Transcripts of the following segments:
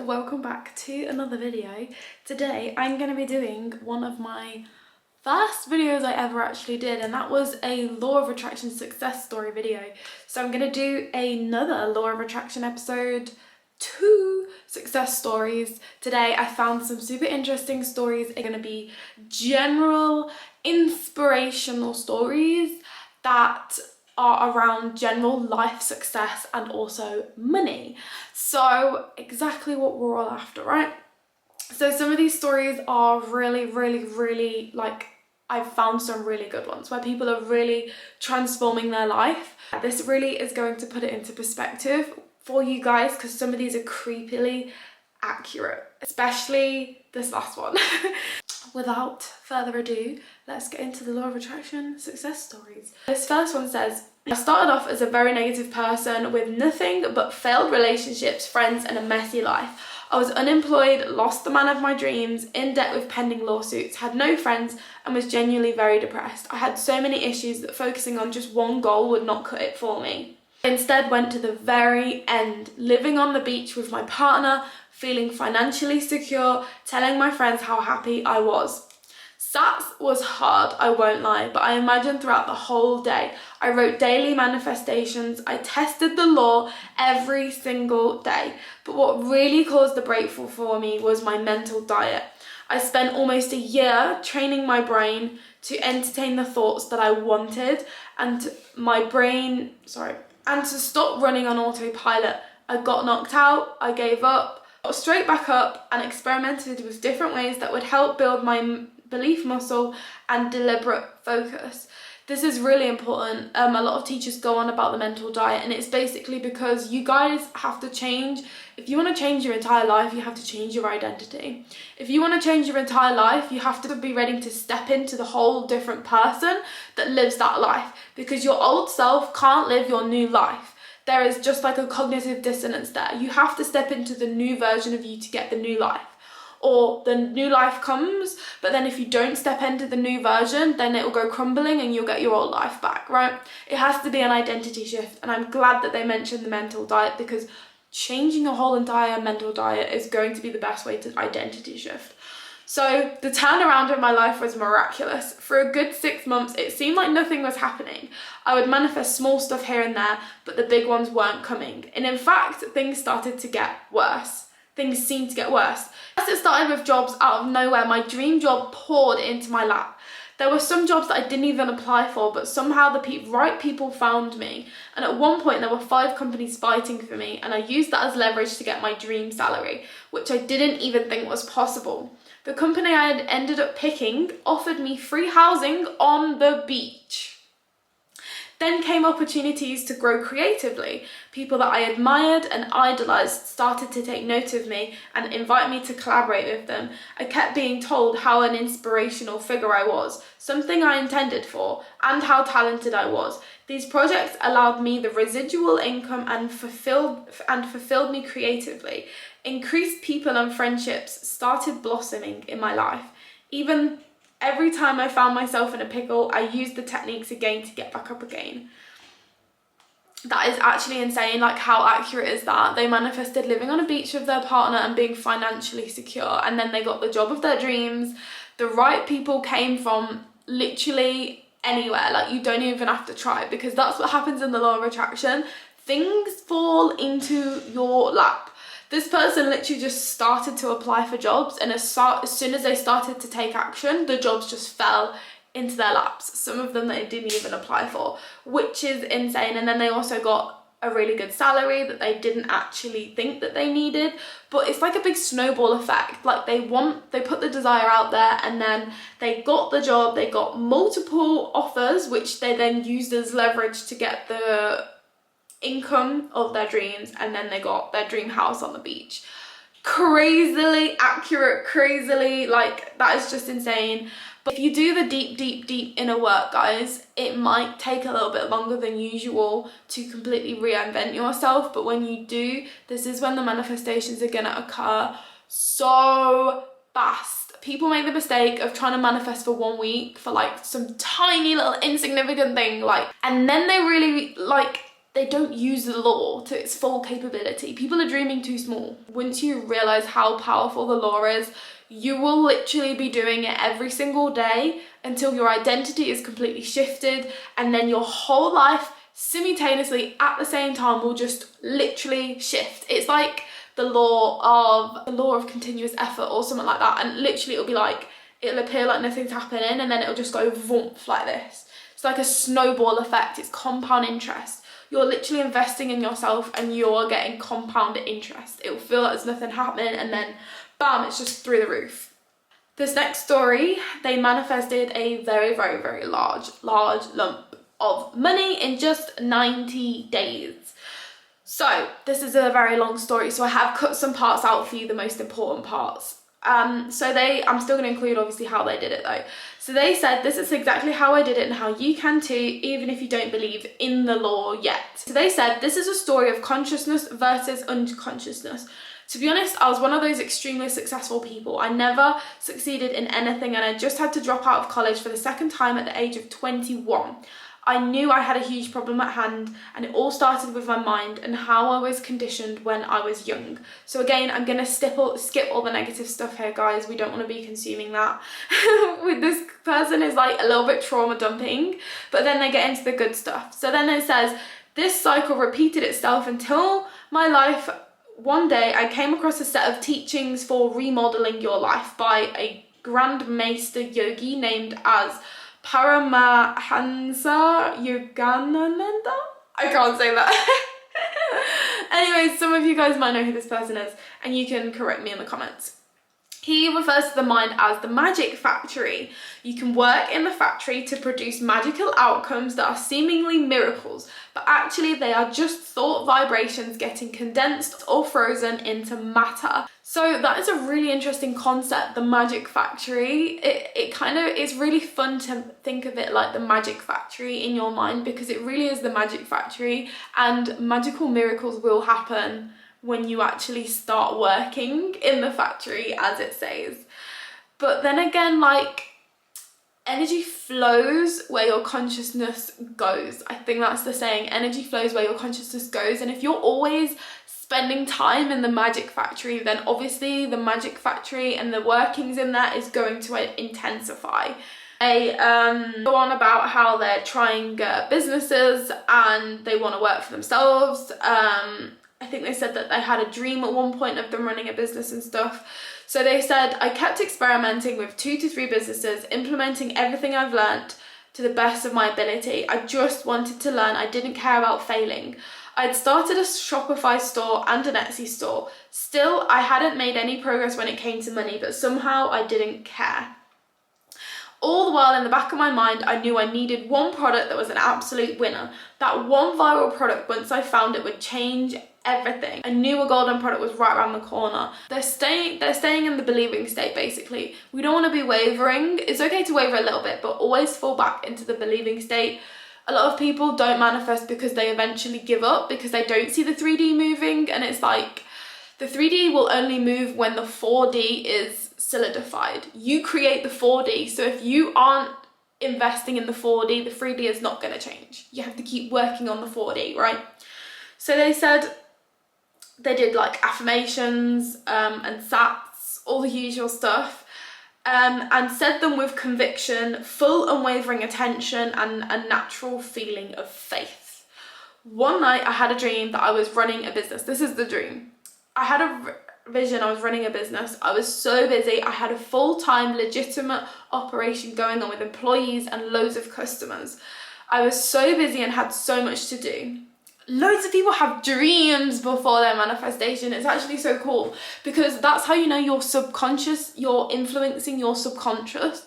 welcome back to another video. Today I'm going to be doing one of my first videos I ever actually did, and that was a law of attraction success story video. So I'm going to do another law of attraction episode 2 success stories. Today I found some super interesting stories. They're going to be general inspirational stories that are around general life success and also money. So exactly what we're all after, right? So some of these stories are really like, I've found some really good ones where people are really transforming their life. This really is going to put it into perspective for you guys because some of these are creepily accurate, especially this last one. Without further ado, let's get into the law of attraction success stories. This first one says, I started off as a very negative person with nothing but failed relationships, friends, and a messy life. I was unemployed, lost the man of my dreams, in debt with pending lawsuits, had no friends, and was genuinely very depressed. I had so many issues that focusing on just one goal would not cut it for me. I instead went to the very end, living on the beach with my partner, feeling financially secure, telling my friends how happy I was. SATs was hard, I won't lie, but I imagined throughout the whole day. I wrote daily manifestations, I tested the law every single day. But what really caused the breakthrough for me was my mental diet. I spent almost a year training my brain to entertain the thoughts that I wanted and to stop running on autopilot. I got knocked out, I gave up, got straight back up and experimented with different ways that would help build my belief muscle and deliberate focus. This is really important. A lot of teachers go on about the mental diet, and it's basically because you guys have to change. If you want to change your entire life, you have to change your identity. If you want to change your entire life, you have to be ready to step into the whole different person that lives that life, because your old self can't live your new life. There is just like a cognitive dissonance there. You have to step into the new version of you to get the new life. Or the new life comes, but then if you don't step into the new version, then it will go crumbling and you'll get your old life back, right? It has to be an identity shift, and I'm glad that they mentioned the mental diet, because changing your whole entire mental diet is going to be the best way to identity shift. So the turnaround in my life was miraculous. For a good 6 months, it seemed like nothing was happening. I would manifest small stuff here and there, but the big ones weren't coming. And in fact, things started to get worse. Things seemed to get worse. As it started with jobs out of nowhere, my dream job poured into my lap. There were some jobs that I didn't even apply for, but somehow the right people found me. And at one point there were 5 companies fighting for me, and I used that as leverage to get my dream salary, which I didn't even think was possible. The company I had ended up picking offered me free housing on the beach. Then came opportunities to grow creatively. People that I admired and idolized started to take note of me and invite me to collaborate with them. I kept being told how an inspirational figure I was, something I intended for, and how talented I was. These projects allowed me the residual income and fulfilled me creatively. Increased people and friendships started blossoming in my life. Every time I found myself in a pickle, I used the techniques again to get back up again. That is actually insane. Like, how accurate is that? They manifested living on a beach with their partner and being financially secure, and then they got the job of their dreams. The right people came from literally anywhere. Like, you don't even have to try, because that's what happens in the law of attraction. Things fall into your lap. This person literally just started to apply for jobs, and as soon as they started to take action, the jobs just fell into their laps. Some of them they didn't even apply for, which is insane. And then they also got a really good salary that they didn't actually think that they needed. But it's like a big snowball effect. Like, they put the desire out there, and then they got the job, they got multiple offers, which they then used as leverage to get the income of their dreams, and then they got their dream house on the beach. Crazily accurate, crazily, like, that is just insane. But if you do the deep inner work, guys, it might take a little bit longer than usual to completely reinvent yourself, but when you do, this is when the manifestations are gonna occur so fast. People make the mistake of trying to manifest for 1 week for like some tiny little insignificant thing, like, and then they really like they don't use the law to its full capability. People are dreaming too small. Once you realize how powerful the law is, you will literally be doing it every single day until your identity is completely shifted, and then your whole life simultaneously at the same time will just literally shift. It's like the law of continuous effort or something like that, and literally it'll be like, it'll appear like nothing's happening and then it'll just go vroom like this. It's like a snowball effect. It's compound interest. You're literally investing in yourself and you're getting compound interest. It will feel like there's nothing happening and then bam, it's just through the roof. This next story, they manifested a very, very, very large lump of money in just 90 days. So this is a very long story, so I have cut some parts out for you, the most important parts. I'm still going to include obviously how they did it though. So they said, this is exactly how I did it and how you can too, even if you don't believe in the law yet. So they said, this is a story of consciousness versus unconsciousness. To be honest, I was one of those extremely successful people. I never succeeded in anything and I just had to drop out of college for the second time at the age of 21. I knew I had a huge problem at hand, and it all started with my mind and how I was conditioned when I was young. So again, I'm going to skip all the negative stuff here, guys. We don't want to be consuming that. With this person is like a little bit trauma dumping, but then they get into the good stuff. So then it says, this cycle repeated itself until my life. One day I came across a set of teachings for remodeling your life by a Grand Master yogi named as Paramahansa Yogananda? I can't say that. Anyways, some of you guys might know who this person is and you can correct me in the comments. He refers to the mind as the magic factory. You can work in the factory to produce magical outcomes that are seemingly miracles, but actually they are just thought vibrations getting condensed or frozen into matter. So that is a really interesting concept, the magic factory. It's really fun to think of it like the magic factory in your mind, because it really is the magic factory and magical miracles will happen when you actually start working in the factory, as it says. But then again, like, energy flows where your consciousness goes. I think that's the saying, energy flows where your consciousness goes. And if you're always spending time in the magic factory, then obviously the magic factory and the workings in that is going to intensify. They go on about how they're trying businesses and they want to work for themselves. I think they said that they had a dream at one point of them running a business and stuff. So they said, I kept experimenting with 2 to 3 businesses, implementing everything I've learned to the best of my ability. I just wanted to learn. I didn't care about failing. I'd started a Shopify store and an Etsy store. Still, I hadn't made any progress when it came to money, but somehow I didn't care. All the while in the back of my mind, I knew I needed one product that was an absolute winner. That one viral product, once I found it, would change everything. I knew a golden product was right around the corner. They're staying in the believing state, basically. We don't want to be wavering. It's okay to waver a little bit, but always fall back into the believing state. A lot of people don't manifest because they eventually give up, because they don't see the 3D moving, and it's like, the 3D will only move when the 4D is solidified. You create the 4D, so if you aren't investing in the 4D, the 3D is not going to change. You have to keep working on the 4D, right? So they said they did like affirmations and sats, all the usual stuff, and said them with conviction, full unwavering attention, and a natural feeling of faith. One night I had a dream that I was running a business. This is the dream. I had a vision, I was running a business. I was so busy. I had a full-time legitimate operation going on with employees and loads of customers. I was so busy and had so much to do. Loads of people have dreams before their manifestation. It's actually so cool, because that's how you know you're influencing your subconscious,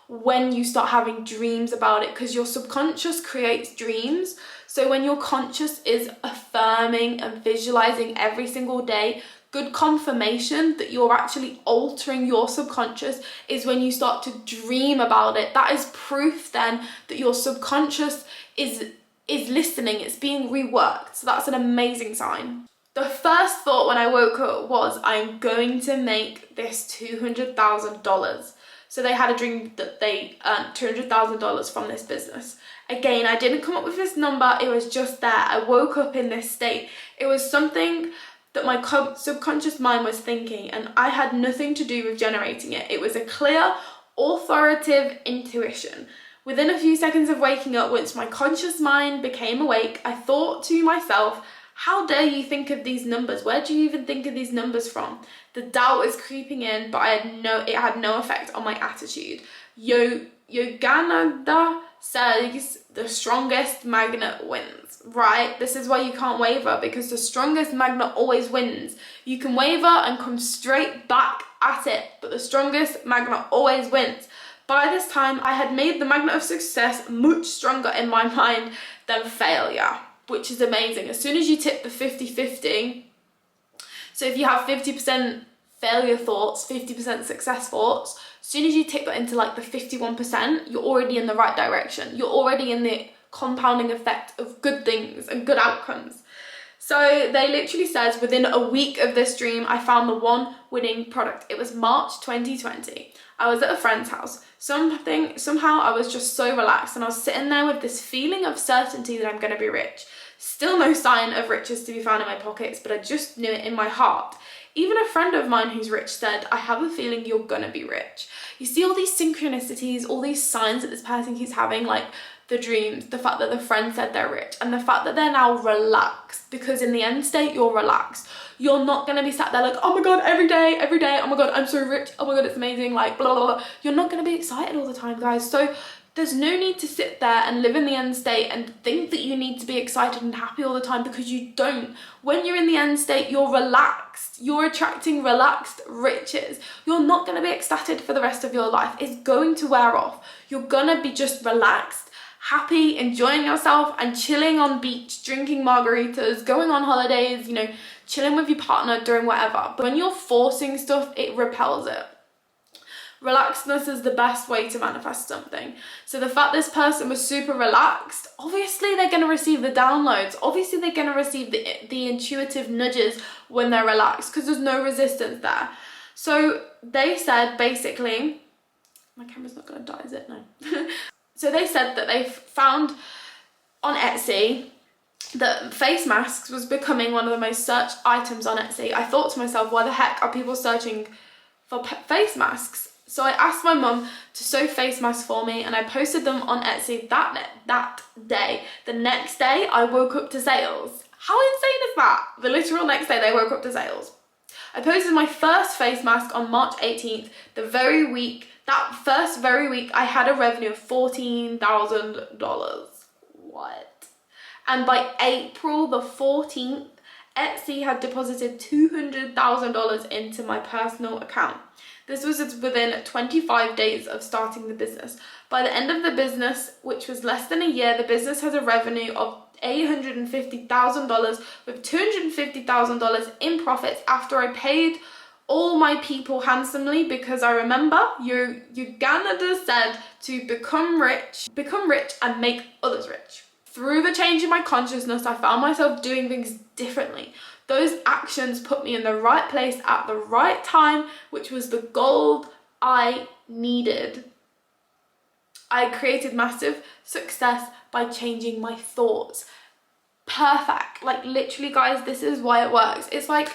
when you start having dreams about it, because your subconscious creates dreams. So when your conscious is affirming and visualizing every single day, good confirmation that you're actually altering your subconscious is when you start to dream about it. That is proof then that your subconscious is listening, it's being reworked. So that's an amazing sign. The first thought when I woke up was, I'm going to make this $200,000. So they had a dream that they earned $200,000 from this business. Again, I didn't come up with this number, it was just there. I woke up in this state. It was something that my subconscious mind was thinking, and I had nothing to do with generating it. It was a clear, authoritative intuition. Within a few seconds of waking up, once my conscious mind became awake, I thought to myself, how dare you think of these numbers? Where do you even think of these numbers from? The doubt was creeping in, but it had no effect on my attitude. Yogananda says the strongest magnet wins, right? This is why you can't waver, because the strongest magnet always wins. You can waver and come straight back at it, but the strongest magnet always wins. By this time, I had made the magnet of success much stronger in my mind than failure, which is amazing. As soon as you tip the 50-50, so if you have 50% failure thoughts, 50% success thoughts, as soon as you tip that into like the 51%, you're already in the right direction. You're already in the compounding effect of good things and good outcomes. So they literally says, within a week of this dream, I found the one winning product. It was March 2020. I was at a friend's house. Somehow I was just so relaxed, and I was sitting there with this feeling of certainty that I'm going to be rich. Still no sign of riches to be found in my pockets, but I just knew it in my heart. Even a friend of mine who's rich said, I have a feeling you're gonna be rich. You see all these synchronicities, all these signs that this person keeps having, like the dreams, the fact that the friend said they're rich, and the fact that they're now relaxed, because in the end state, you're relaxed. You're not gonna be sat there like, oh my God, every day, oh my God, I'm so rich, oh my God, it's amazing, like blah, blah, blah. You're not gonna be excited all the time, guys. So there's no need to sit there and live in the end state and think that you need to be excited and happy all the time, because you don't. When you're in the end state, you're relaxed. You're attracting relaxed riches. You're not going to be ecstatic for the rest of your life. It's going to wear off. You're going to be just relaxed, happy, enjoying yourself and chilling on beach, drinking margaritas, going on holidays, you know, chilling with your partner, doing whatever. But when you're forcing stuff, it repels it. Relaxedness is the best way to manifest something. So the fact this person was super relaxed, obviously they're going to receive the downloads. Obviously they're going to receive the intuitive nudges when they're relaxed, because there's no resistance there. So they said, basically, my camera's not going to die, is it? No. So they said that they found on Etsy that face masks was becoming one of the most searched items on Etsy. I thought to myself, why the heck are people searching for face masks? So I asked my mum to sew face masks for me, and I posted them on Etsy that day. The next day, I woke up to sales. How insane is that? The literal next day, they woke up to sales. I posted my first face mask on March 18th. That first very week, I had a revenue of $14,000. What? And by April the 14th, Etsy had deposited $200,000 into my personal account. This was within 25 days of starting the business. By the end of the business, which was less than a year, the business has a revenue of $850,000 with $250,000 in profits after I paid all my people handsomely, because I remember Uganda said to become rich and make others rich. Through the change in my consciousness, I found myself doing things differently. Those actions put me in the right place at the right time, which was the gold I needed. I created massive success by changing my thoughts. Perfect. Like literally, guys, this is why it works. It's like,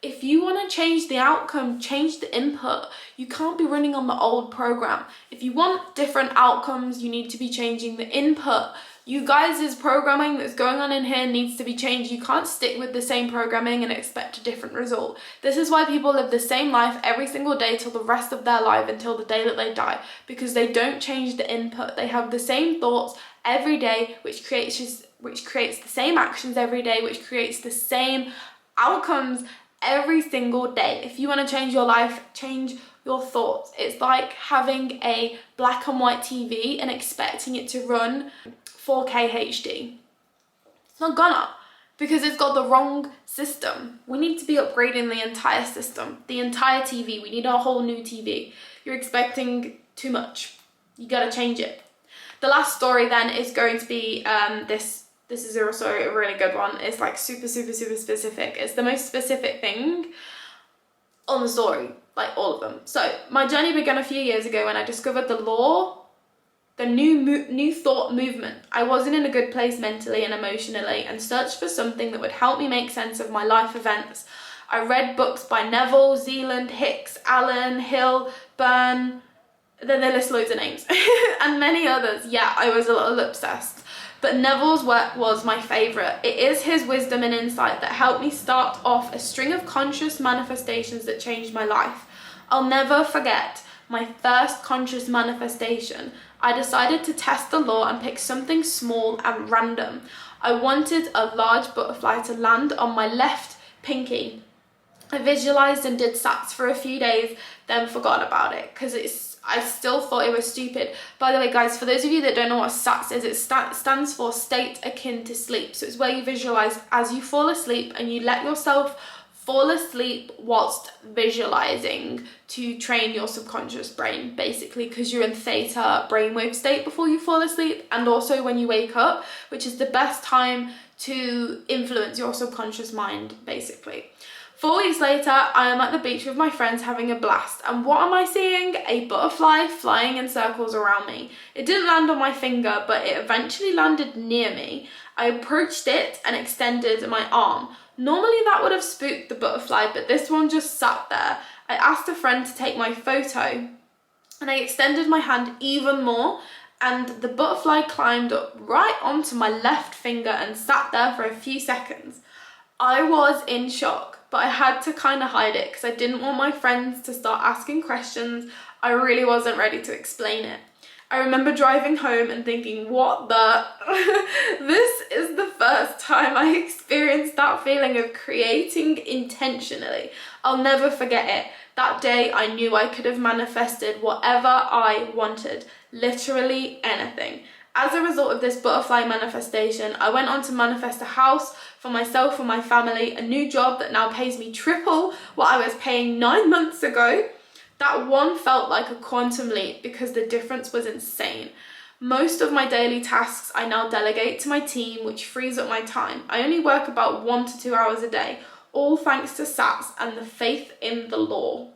if you want to change the outcome, change the input. You can't be running on the old program. If you want different outcomes, you need to be changing the input. You guys' programming that's going on in here needs to be changed. You can't stick with the same programming and expect a different result. This is why people live the same life every single day till the rest of their life, until the day that they die, because they don't change the input. They have the same thoughts every day, which creates the same actions every day, which creates the same outcomes every single day. If you want to change your life, change your thoughts. It's like having a black and white TV and expecting it to run 4K HD. It's not gonna, because it's got the wrong system. We need to be upgrading the entire system, the entire TV. We need a whole new TV. You're expecting too much. You gotta change it. The last story then is going to be this is also a really good one. It's like super specific. It's the most specific thing on the story. like all of them. So my journey began a few years ago when I discovered the law, the new thought movement. I wasn't in a good place mentally and emotionally and searched for something that would help me make sense of my life events. I read books by Neville, Zealand, Hicks, Allen, Hill, Byrne, then they list loads of names, and many others. Yeah, I was a little obsessed. But Neville's work was my favourite. It is his wisdom and insight that helped me start off a string of conscious manifestations that changed my life. I'll never forget my first conscious manifestation. I decided to test the law and pick something small and random. I wanted a large butterfly to land on my left pinky. I visualised and did sats for a few days, then forgot about it because I still thought it was stupid. By the way, guys, for those of you that don't know what SATS is, it stands for state akin to sleep. So it's where you visualize as you fall asleep and you let yourself fall asleep whilst visualizing to train your subconscious brain, basically, because you're in theta brainwave state before you fall asleep, and also when you wake up, which is the best time to influence your subconscious mind, basically. 4 weeks later, I am at the beach with my friends having a blast, and what am I seeing? A butterfly flying in circles around me. It didn't land on my finger, but it eventually landed near me. I approached it and extended my arm. Normally that would have spooked the butterfly, but this one just sat there. I asked a friend to take my photo, and I extended my hand even more, and the butterfly climbed up right onto my left finger and sat there for a few seconds. I was in shock, but I had to kind of hide it because I didn't want my friends to start asking questions. I really wasn't ready to explain it. I remember driving home and thinking, what the? This is the first time I experienced that feeling of creating intentionally. I'll never forget it. That day I knew I could have manifested whatever I wanted, literally anything. As a result of this butterfly manifestation, I went on to manifest a house for myself and my family, a new job that now pays me triple what I was paying 9 months ago. That one felt like a quantum leap because the difference was insane. Most of my daily tasks I now delegate to my team, which frees up my time. I only work about 1 to 2 hours a day, all thanks to SATS and the faith in the law.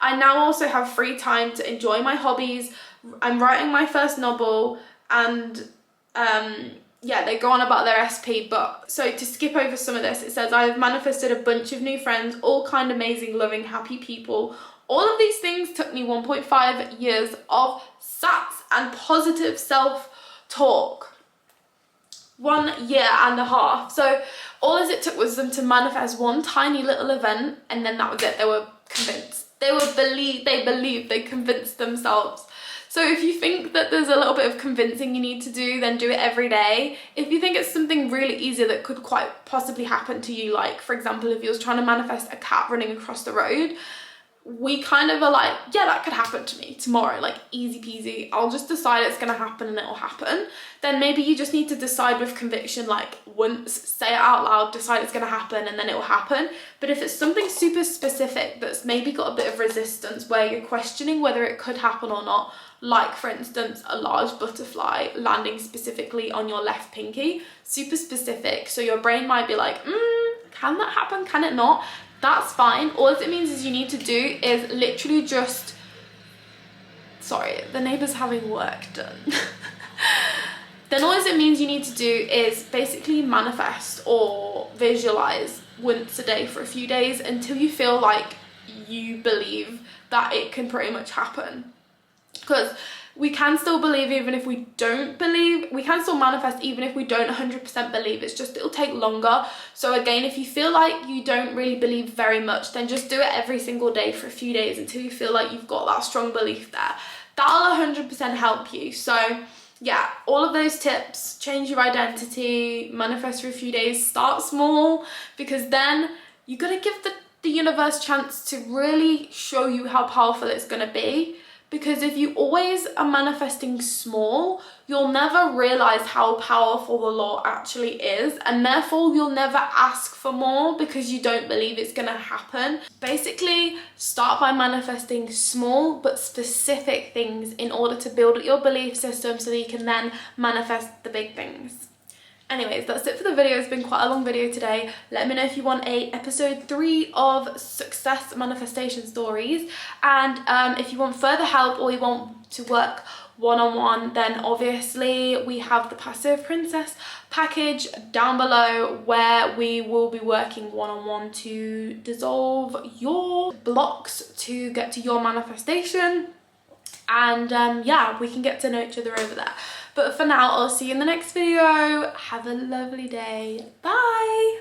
I now also have free time to enjoy my hobbies. I'm writing my first novel, and yeah, they go on about their SP, but so to skip over some of this, it says I've manifested a bunch of new friends, all kind of amazing, loving, happy people. All of these things took me 1.5 years of SATs and positive self-talk. 1.5 years. So all it took was them to manifest one tiny little event, and then that was it. They were convinced. They believed, they convinced themselves. So if you think that there's a little bit of convincing you need to do, then do it every day. If you think it's something really easy that could quite possibly happen to you, like for example, if you was trying to manifest a cat running across the road, we kind of are like, yeah, that could happen to me tomorrow, like easy peasy. I'll just decide it's gonna happen and it'll happen. Then maybe you just need to decide with conviction, like once, say it out loud, decide it's gonna happen, and then it will happen. But if it's something super specific that's maybe got a bit of resistance where you're questioning whether it could happen or not, like for instance, a large butterfly landing specifically on your left pinky, super specific. So your brain might be like, can that happen? Can it not? That's fine. All it means is you need to do is literally just, sorry, the neighbour's having work done. Then all it means you need to do is basically manifest or visualize once a day for a few days until you feel like you believe that it can pretty much happen. Because we can still believe even if we don't believe. We can still manifest even if we don't 100% believe. It's just it'll take longer. So again, if you feel like you don't really believe very much, then just do it every single day for a few days until you feel like you've got that strong belief there. That'll 100% help you. So yeah, all of those tips, change your identity, manifest for a few days, start small, because then you got to give the universe a chance to really show you how powerful it's going to be. Because if you always are manifesting small, you'll never realize how powerful the law actually is, and therefore you'll never ask for more because you don't believe it's gonna happen. Basically, start by manifesting small but specific things in order to build your belief system so that you can then manifest the big things. Anyways, that's it for the video. It's been quite a long video today. Let me know if you want a episode 3 of success manifestation stories, and if you want further help or you want to work one-on-one, then obviously we have the Passive Princess package down below, where we will be working one-on-one to dissolve your blocks to get to your manifestation. And yeah, we can get to know each other over there. But for now, I'll see you in the next video. Have a lovely day. Bye.